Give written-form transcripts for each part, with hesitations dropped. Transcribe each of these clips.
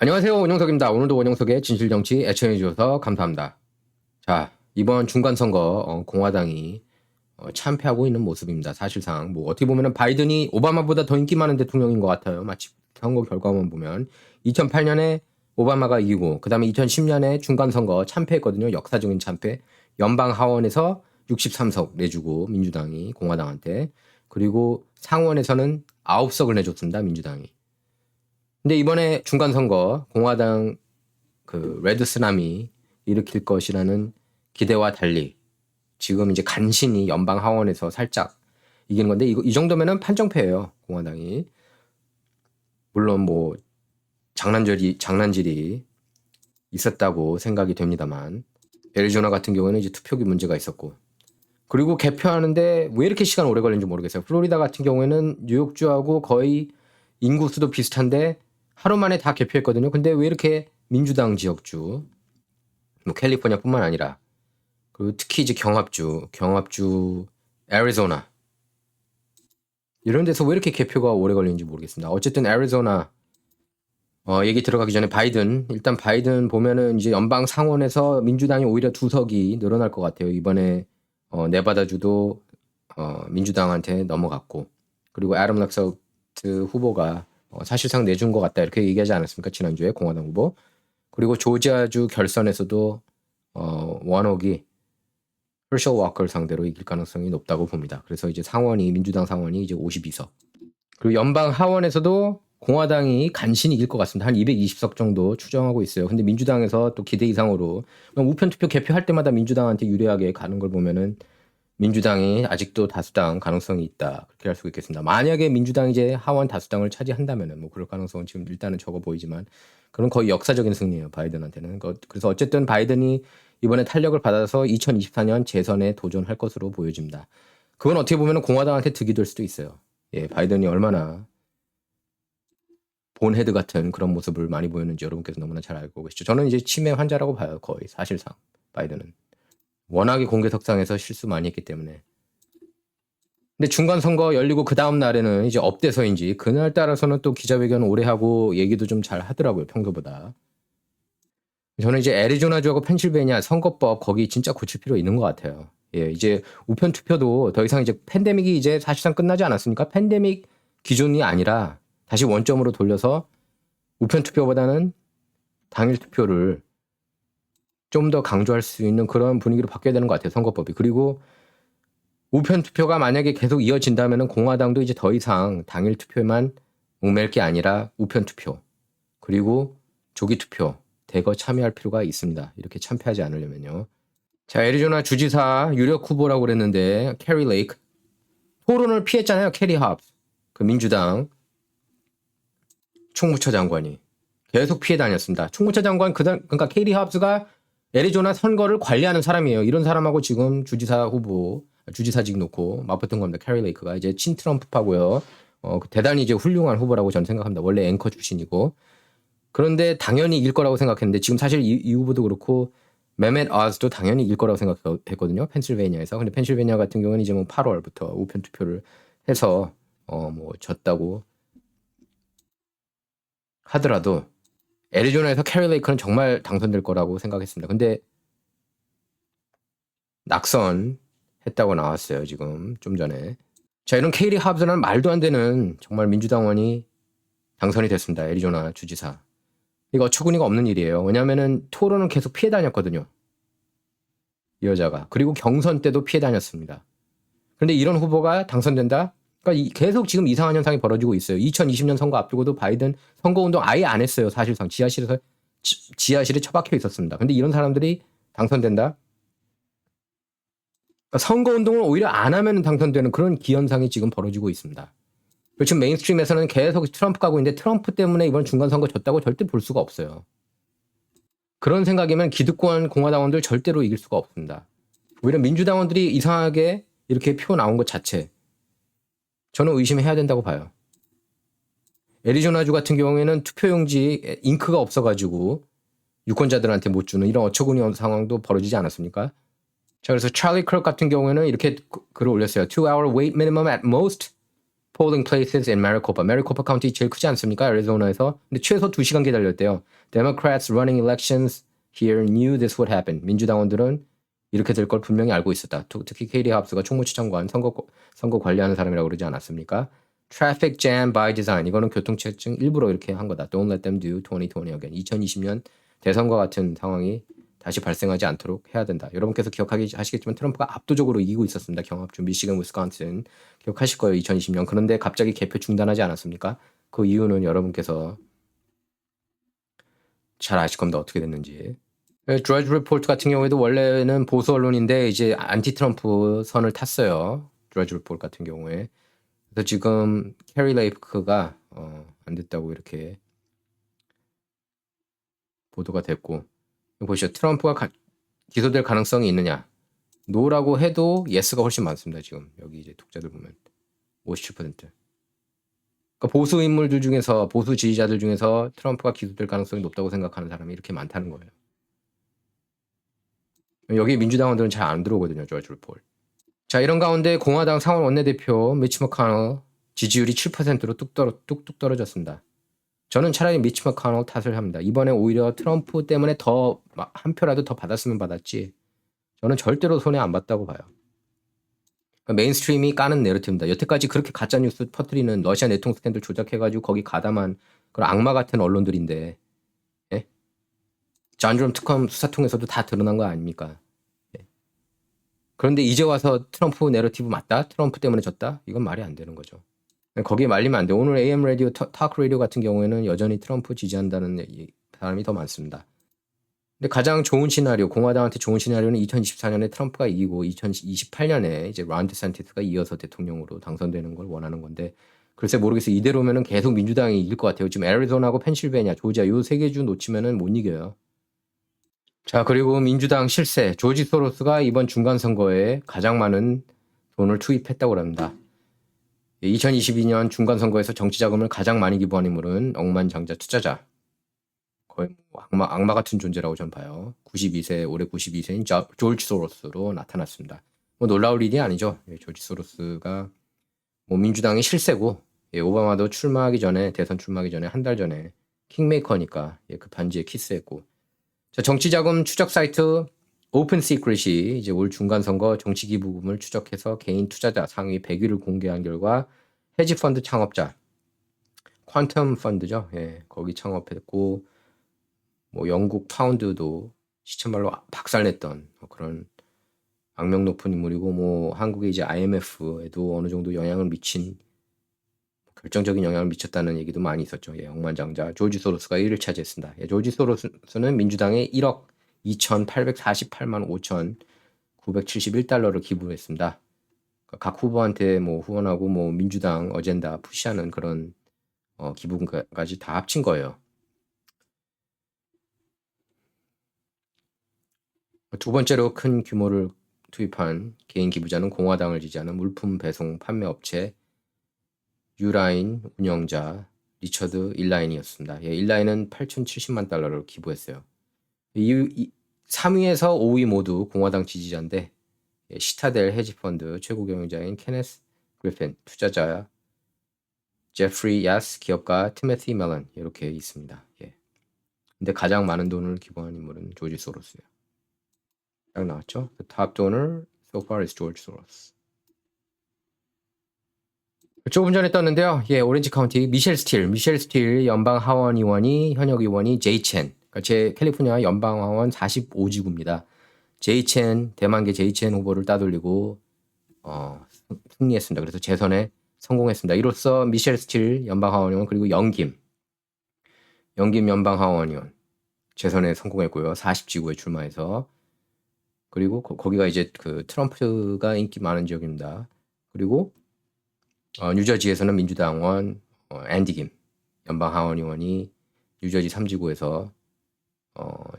안녕하세요. 원영석입니다. 오늘도 원영석의 진실정치 애청해 주셔서 감사합니다. 자, 이번 중간선거 공화당이 참패하고 있는 모습입니다. 사실상 뭐 어떻게 보면 바이든이 오바마보다 더 인기 많은 대통령인 것 같아요. 마치 선거 결과만 보면 2008년에 오바마가 이기고 그 다음에 2010년에 중간선거 참패했거든요. 역사적인 참패. 연방 하원에서 63석 내주고 민주당이 공화당한테, 그리고 상원에서는 9석을 내줬습니다. 민주당이. 근데 이번에 중간선거 공화당 그 레드 쓰나미 일으킬 것이라는 기대와 달리 지금 이제 간신히 연방 하원에서 살짝 이기는 건데, 이 정도면은 판정패예요. 공화당이. 물론 뭐 장난질이 있었다고 생각이 됩니다만, 애리조나 같은 경우는 이제 투표기 문제가 있었고, 그리고 개표하는데 왜 이렇게 시간 오래 걸리는지 모르겠어요. 플로리다 같은 경우에는 뉴욕주하고 거의 인구수도 비슷한데 하루 만에 다 개표했거든요. 근데 왜 이렇게 민주당 지역주, 뭐 캘리포니아뿐만 아니라, 그리고 특히 이제 경합주, 애리조나 이런 데서 왜 이렇게 개표가 오래 걸리는지 모르겠습니다. 어쨌든 애리조나 얘기 들어가기 전에 일단 바이든 보면은 이제 연방 상원에서 민주당이 오히려 2석이 늘어날 것 같아요. 이번에 네바다주도 민주당한테 넘어갔고, 그리고 애덤 락서트 후보가 사실상 내준 것 같다 이렇게 얘기하지 않았습니까? 지난주에 공화당 후보. 그리고 조지아주 결선에서도 원옥이 herschel walker 상대로 이길 가능성이 높다고 봅니다. 그래서 이제 민주당 상원이 이제 52석. 그리고 연방 하원에서도 공화당이 간신히 이길 것 같습니다. 한 220석 정도 추정하고 있어요. 근데 민주당에서 또 기대 이상으로 우편 투표 개표할 때마다 민주당한테 유리하게 가는 걸 보면은 민주당이 아직도 다수당 가능성이 있다, 그렇게 할 수 있겠습니다. 만약에 민주당이 이제 하원 다수당을 차지한다면은 뭐 그럴 가능성은 지금 일단은 적어 보이지만, 그건 거의 역사적인 승리예요, 바이든한테는. 그래서 어쨌든 바이든이 이번에 탄력을 받아서 2024년 재선에 도전할 것으로 보여집니다. 그건 어떻게 보면 공화당한테 득이 될 수도 있어요. 예, 바이든이 얼마나 본헤드 같은 그런 모습을 많이 보였는지 여러분께서 너무나 잘 알고 계시죠. 저는 이제 치매 환자라고 봐요, 거의 사실상 바이든은. 워낙에 공개석상에서 실수 많이 했기 때문에. 근데 중간선거 열리고 그 다음 날에는 이제 업돼서인지 그날 따라서는 또 기자회견 오래 하고 얘기도 좀 잘 하더라고요, 평소보다. 저는 이제 애리조나주하고 펜실베니아 선거법 거기 진짜 고칠 필요 있는 것 같아요. 예, 이제 우편 투표도 더 이상 이제 팬데믹이 이제 사실상 끝나지 않았으니까 팬데믹 기준이 아니라 다시 원점으로 돌려서 우편 투표보다는 당일 투표를 좀 더 강조할 수 있는 그런 분위기로 바뀌어야 되는 것 같아요, 선거법이. 그리고 우편 투표가 만약에 계속 이어진다면 공화당도 이제 더 이상 당일 투표에만 얽매일 게 아니라 우편 투표, 그리고 조기 투표 대거 참여할 필요가 있습니다. 이렇게 참패하지 않으려면요. 자, 애리조나 주지사 유력 후보라고 그랬는데 캐리 레이크 토론을 피했잖아요. 캐리 합스, 그 민주당 총무처 장관이 계속 피해 다녔습니다. 총무처 장관 그러니까 캐리 합스가 애리조나 선거를 관리하는 사람이에요. 이런 사람하고 지금 주지사직 놓고 맞붙은 겁니다. 캐리 레이크가 이제 친트럼프하고요. 대단히 이제 훌륭한 후보라고 저는 생각합니다. 원래 앵커 출신이고. 그런데 당연히 이길 거라고 생각했는데 지금 사실 이 후보도 그렇고 메멧 아즈도 당연히 이길 거라고 생각했거든요. 펜실베니아에서. 근데 펜실베니아 같은 경우는 이제 뭐 8월부터 우편 투표를 해서 뭐 졌다고 하더라도 애리조나에서 캐리 레이크는 정말 당선될 거라고 생각했습니다. 근데 낙선했다고 나왔어요, 지금 좀 전에. 자, 이런 케이리 합스는 말도 안 되는 정말 민주당원이 당선이 됐습니다. 애리조나 주지사. 이거 어처구니가 없는 일이에요. 왜냐하면은 토론은 계속 피해 다녔거든요, 이 여자가. 그리고 경선 때도 피해 다녔습니다. 그런데 이런 후보가 당선된다? 그러니까 계속 지금 이상한 현상이 벌어지고 있어요. 2020년 선거 앞두고도 바이든 선거운동 아예 안 했어요. 사실상 지하실에 처박혀 있었습니다. 근데 이런 사람들이 당선된다? 그러니까 선거운동을 오히려 안 하면 당선되는 그런 기현상이 지금 벌어지고 있습니다. 지금 메인스트림에서는 계속 트럼프 가고 있는데 트럼프 때문에 이번 중간선거 졌다고 절대 볼 수가 없어요. 그런 생각이면 기득권 공화당원들 절대로 이길 수가 없습니다. 오히려 민주당원들이 이상하게 이렇게 표 나온 것 자체, 저는 의심해야 된다고 봐요. 애리조나주 같은 경우에는 투표용지 잉크가 없어가지고 유권자들한테 못 주는 이런 어처구니 상황도 벌어지지 않았습니까? 자, 그래서 찰리 크럭 같은 경우에는 이렇게 글을 올렸어요. 2-hour wait minimum at most polling places in Maricopa. Maricopa 카운티 제일 크지 않습니까? 애리조나에서. 근데 최소 2시간 기다렸대요. Democrats running elections here knew this would happen. 민주당원들은 이렇게 될 걸 분명히 알고 있었다. 특히 케이리 합스가 총무처 장관 선거 관리하는 사람이라고 그러지 않았습니까? Traffic jam by design. 이거는 교통체증 일부러 이렇게 한 거다. Don't let them do 2020 again. 2020년 대선과 같은 상황이 다시 발생하지 않도록 해야 된다. 여러분께서 기억하시겠지만 트럼프가 압도적으로 이기고 있었습니다. 경합주 미시건, 위스콘신 기억하실 거예요. 2020년. 그런데 갑자기 개표 중단하지 않았습니까? 그 이유는 여러분께서 잘 아실 겁니다. 어떻게 됐는지. 드러지 리포트 같은 경우에도 원래는 보수 언론인데 이제 안티 트럼프 선을 탔어요. 드러지 리포트 같은 경우에. 그래서 지금 캐리 레이크가 안 됐다고 이렇게 보도가 됐고, 보시죠. 트럼프가 기소될 가능성이 있느냐? 노라고 해도 예스가 훨씬 많습니다. 지금 여기 이제 독자들 보면 57%. 그러니까 보수 인물들 중에서 보수 지지자들 중에서 트럼프가 기소될 가능성이 높다고 생각하는 사람이 이렇게 많다는 거예요. 여기 민주당원들은 잘 안 들어오거든요. 조지 리폴. 자, 이런 가운데 공화당 상원 원내대표 미치 머카넬 지지율이 7%로 뚝뚝 떨어졌습니다. 저는 차라리 미치 머카넬 탓을 합니다. 이번에 오히려 트럼프 때문에 더 한 표라도 더 받았으면 받았지. 저는 절대로 손해 안 봤다고 봐요. 그러니까 메인스트림이 까는 내러티브입니다. 여태까지 그렇게 가짜뉴스 퍼뜨리는 러시아 내통 스캔들 조작해가지고 거기 가담한 그런 악마 같은 언론들인데, 예? 존 특검 수사통에서도 다 드러난 거 아닙니까? 예. 그런데 이제 와서 트럼프 내러티브 맞다? 트럼프 때문에 졌다? 이건 말이 안 되는 거죠. 거기에 말리면 안 돼. 오늘 AM 라디오, 타크 라디오 같은 경우에는 여전히 트럼프 지지한다는 사람이 더 많습니다. 근데 가장 좋은 시나리오, 공화당한테 좋은 시나리오는 2024년에 트럼프가 이기고 2028년에 이제 론 디샌티스가 이어서 대통령으로 당선되는 걸 원하는 건데, 글쎄 모르겠어요. 이대로면은 계속 민주당이 이길 것 같아요. 지금 애리조나하고 펜실베니아, 조지아 요 세 개 주 놓치면은 못 이겨요. 자, 그리고 민주당 실세, 조지 소로스가 이번 중간 선거에 가장 많은 돈을 투입했다고 합니다. 2022년 중간 선거에서 정치 자금을 가장 많이 기부한 인물은 억만장자 투자자. 거의 악마 같은 존재라고 저는 봐요. 92세, 올해 92세인 조지 소로스로 나타났습니다. 뭐 놀라울 일이 아니죠. 조지 소로스가 뭐 민주당이 실세고, 오바마도 대선 출마하기 전에 한 달 전에 킹메이커니까 그 반지에 키스했고. 자, 정치 자금 추적 사이트 오픈 시크릿이 이제 올 중간 선거 정치 기부금을 추적해서 개인 투자자 상위 100위를 공개한 결과 헤지 펀드 창업자 퀀텀 펀드죠. 거기 창업했고, 뭐 영국 파운드도 시체말로 박살냈던 그런 악명 높은 인물이고, 뭐 한국의 이제 IMF에도 어느 정도 결정적인 영향을 미쳤다는 얘기도 많이 있었죠. 억만장자 조지 소로스가 1위를 차지했습니다. 조지 소로스는 민주당에 1억 2,848만 5,971달러를 기부했습니다. 각 후보한테 뭐 후원하고 뭐 민주당 어젠다 푸시하는 그런 기부금까지 다 합친 거예요. 두 번째로 큰 규모를 투입한 개인 기부자는 공화당을 지지하는 물품 배송 판매 업체 유라인 운영자 리처드 일라인이었습니다. 일라인은 8,070만 달러를 기부했어요. 3위에서 5위 모두 공화당 지지자인데, 시타델 헤지펀드 최고 경영자인 케네스 그리핀, 투자자 제프리 야스, 기업가 티모티 멜런 이렇게 있습니다. 근데 가장 많은 돈을 기부한 인물은 조지 소로스예요. 딱 나왔죠? The top donor so far is George Soros. 조금 전에 떴는데요. 오렌지 카운티 미셸 스틸 연방 하원 의원이 현역 의원이 제이 첸, 그러니까 제 캘리포니아 연방 하원 45지구입니다. 제이 첸, 대만계 제이 첸 후보를 따돌리고 승리했습니다. 그래서 재선에 성공했습니다. 이로써 미셸 스틸 연방 하원 의원, 그리고 영김 연방 하원 의원 재선에 성공했고요. 40지구에 출마해서. 그리고 거기가 이제 그 트럼프가 인기 많은 지역입니다. 그리고 뉴저지에서는 민주당원 앤디 김 연방 하원 의원이 뉴저지 3지구에서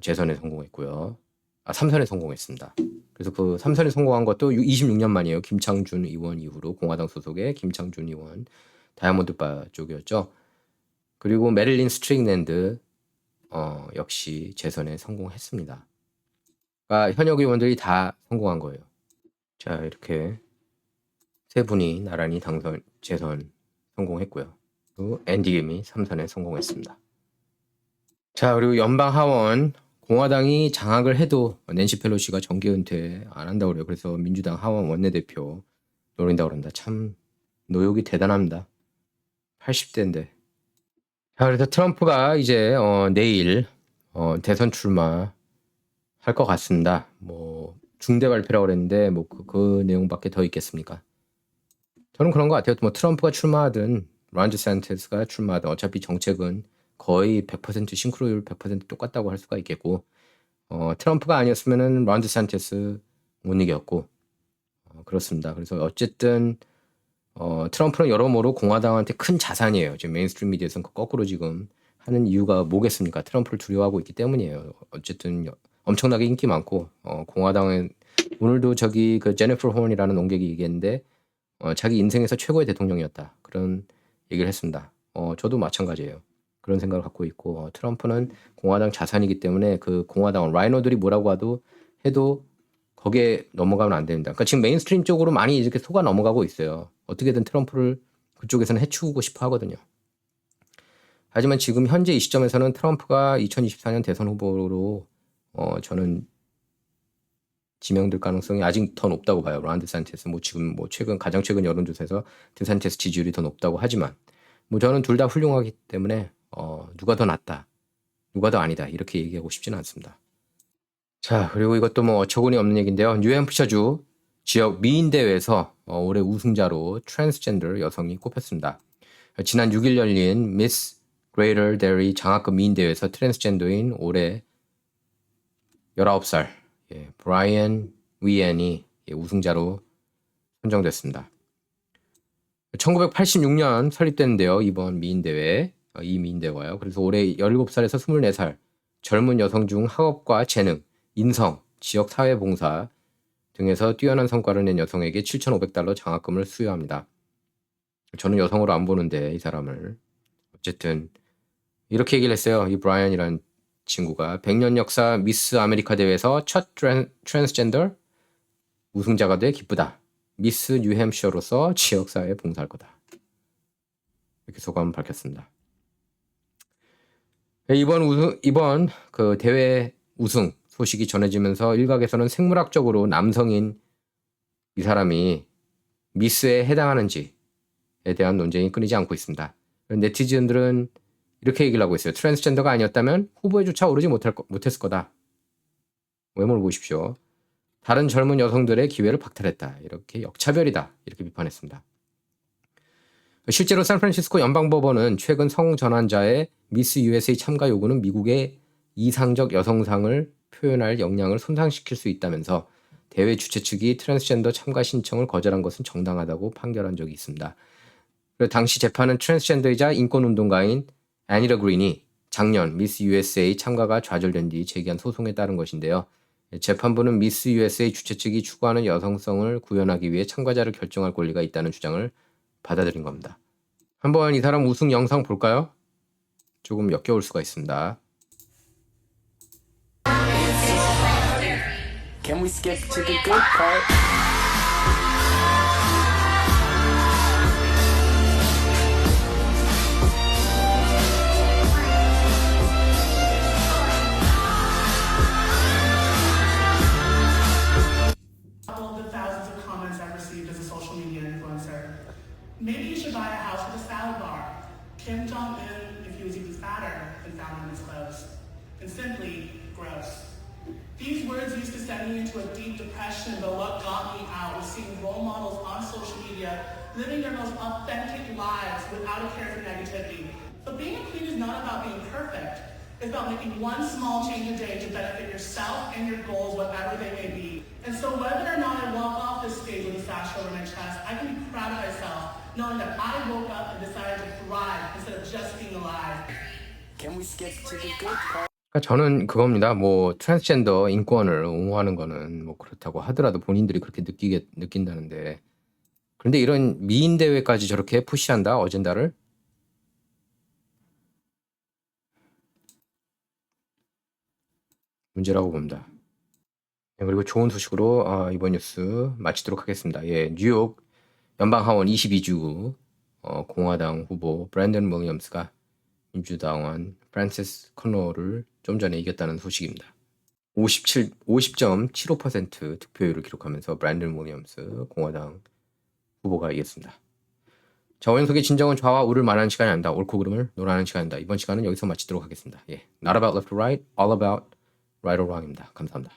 재선에 성공했고요. 3선에 성공했습니다. 그래서 그 3선에 성공한 것도 26년 만이에요. 김창준 의원 이후로, 공화당 소속의 김창준 의원, 다이아몬드바 쪽이었죠. 그리고 메릴린 스트링랜드 역시 재선에 성공했습니다. 그러니까 현역 의원들이 다 성공한 거예요. 자, 이렇게 세 분이 나란히 재선 성공했고요. 그리고 앤디 김이 3선에 성공했습니다. 자, 그리고 연방 하원 공화당이 장악을 해도 낸시 펠로시가 정계 은퇴 안 한다고 그래요. 그래서 민주당 하원 원내대표 노린다고 그런다. 참 노욕이 대단합니다. 80대인데. 자, 그래서 트럼프가 이제 내일 대선 출마 할 것 같습니다. 뭐 중대 발표라고 그랬는데 뭐 그 내용밖에 더 있겠습니까? 저는 그런 것 같아요. 뭐 트럼프가 출마하든 론 디샌티스가 출마하든 어차피 정책은 거의 100% 싱크로율 100% 똑같다고 할 수가 있겠고 트럼프가 아니었으면은 론 디샌티스 못 이겼고 그렇습니다. 그래서 어쨌든 트럼프는 여러모로 공화당한테 큰 자산이에요. 지금 메인스트림 미디어에서는 거꾸로 지금 하는 이유가 뭐겠습니까? 트럼프를 두려워하고 있기 때문이에요. 어쨌든 엄청나게 인기 많고 공화당은 오늘도 저기 그 제니퍼 호언이라는 농객이 얘기했는데 자기 인생에서 최고의 대통령이었다. 그런 얘기를 했습니다. 저도 마찬가지예요. 그런 생각을 갖고 있고 트럼프는 공화당 자산이기 때문에 그 공화당 라이노들이 뭐라고 해도 거기에 넘어가면 안 됩니다. 그러니까 지금 메인스트림 쪽으로 많이 이렇게 속아 넘어가고 있어요. 어떻게든 트럼프를 그쪽에서는 해치우고 싶어 하거든요. 하지만 지금 현재 이 시점에서는 트럼프가 2024년 대선 후보로 저는 지명될 가능성이 아직 더 높다고 봐요. 론 디샌티스 지금 가장 최근 여론조사에서 디샌티스 지지율이 더 높다고 하지만 저는 둘 다 훌륭하기 때문에 누가 더 낫다, 누가 더 아니다 이렇게 얘기하고 싶지는 않습니다. 자, 그리고 이것도 어처구니 없는 얘기인데요. 뉴햄프셔주 지역 미인 대회에서 올해 우승자로 트랜스젠더 여성이 꼽혔습니다. 지난 6일 열린 미스 그레이터 데리 장학금 미인 대회에서 트랜스젠더인 올해 19살 브라이언 위엔이 우승자로 선정됐습니다. 1986년 설립됐는데요. 이번 미인대회, 이 미인대회가요. 그래서 올해 17살에서 24살 젊은 여성 중 학업과 재능, 인성, 지역 사회봉사 등에서 뛰어난 성과를 낸 여성에게 $7,500 장학금을 수여합니다. 저는 여성으로 안 보는데 이 사람을 어쨌든 이렇게 얘기를 했어요. 이 브라이언이라는 친구가 100년 역사 미스 아메리카 대회에서 첫 트랜스젠더 우승자가 돼 기쁘다. 미스 뉴햄셔로서 지역사회에 봉사할 거다. 이렇게 소감을 밝혔습니다. 이번 그 대회 우승 소식이 전해지면서 일각에서는 생물학적으로 남성인 이 사람이 미스에 해당하는지에 대한 논쟁이 끊이지 않고 있습니다. 네티즌들은 이렇게 얘기를 하고 있어요. 트랜스젠더가 아니었다면 후보에조차 오르지 못했을 거다. 외모를 보십시오. 다른 젊은 여성들의 기회를 박탈했다. 이렇게 역차별이다. 이렇게 비판했습니다. 실제로 샌프란시스코 연방법원은 최근 성전환자의 미스 USA 참가 요구는 미국의 이상적 여성상을 표현할 역량을 손상시킬 수 있다면서 대회 주최 측이 트랜스젠더 참가 신청을 거절한 것은 정당하다고 판결한 적이 있습니다. 그리고 당시 재판은 트랜스젠더이자 인권운동가인 애니라 그린이 작년 미스 USA 참가가 좌절된 뒤 제기한 소송에 따른 것인데요. 재판부는 미스 USA 주최 측이 추구하는 여성성을 구현하기 위해 참가자를 결정할 권리가 있다는 주장을 받아들인 겁니다. 한번 이 사람 우승 영상 볼까요? 조금 역겨울 수가 있습니다. Can we skip to the good part? Maybe you should buy a house with a salad bar. Kim Jong-un, if he was even fatter than found in his clothes. And simply, gross. These words used to send me into a deep depression, but what got me out was seeing role models on social media living their most authentic lives without a care for negativity. So being a queen is not about being perfect. It's about making one small change a day to benefit yourself and your goals, whatever they may be. And so whether or not I walk off this stage with a sash over my chest, I can be proud of myself, knowing that I woke up and decided to thrive instead of just being alive. Can we skip to the good part? 저는 그겁니다. 트랜스젠더 인권을 옹호하는 거는 그렇다고 하더라도 본인들이 그렇게 느낀다는데 그런데 이런 미인 대회까지 저렇게 푸시한다 어젠다를 문제라고 봅니다. 그리고 좋은 소식으로 이번 뉴스 마치도록 하겠습니다. 뉴욕 연방하원 22주 공화당 후보 브랜든 윌리엄스가 민주당원 프란시스 커노를 좀 전에 이겼다는 소식입니다. 50.75% 득표율을 기록하면서 브랜든 윌리엄스 공화당 후보가 이겼습니다. 자, 원석의 진정은 좌와 우를 말하는 시간이 아니다. 옳고 그름을 논하는 시간이다. 이번 시간은 여기서 마치도록 하겠습니다. 예, Not about left or right, all about right or wrong입니다. 감사합니다.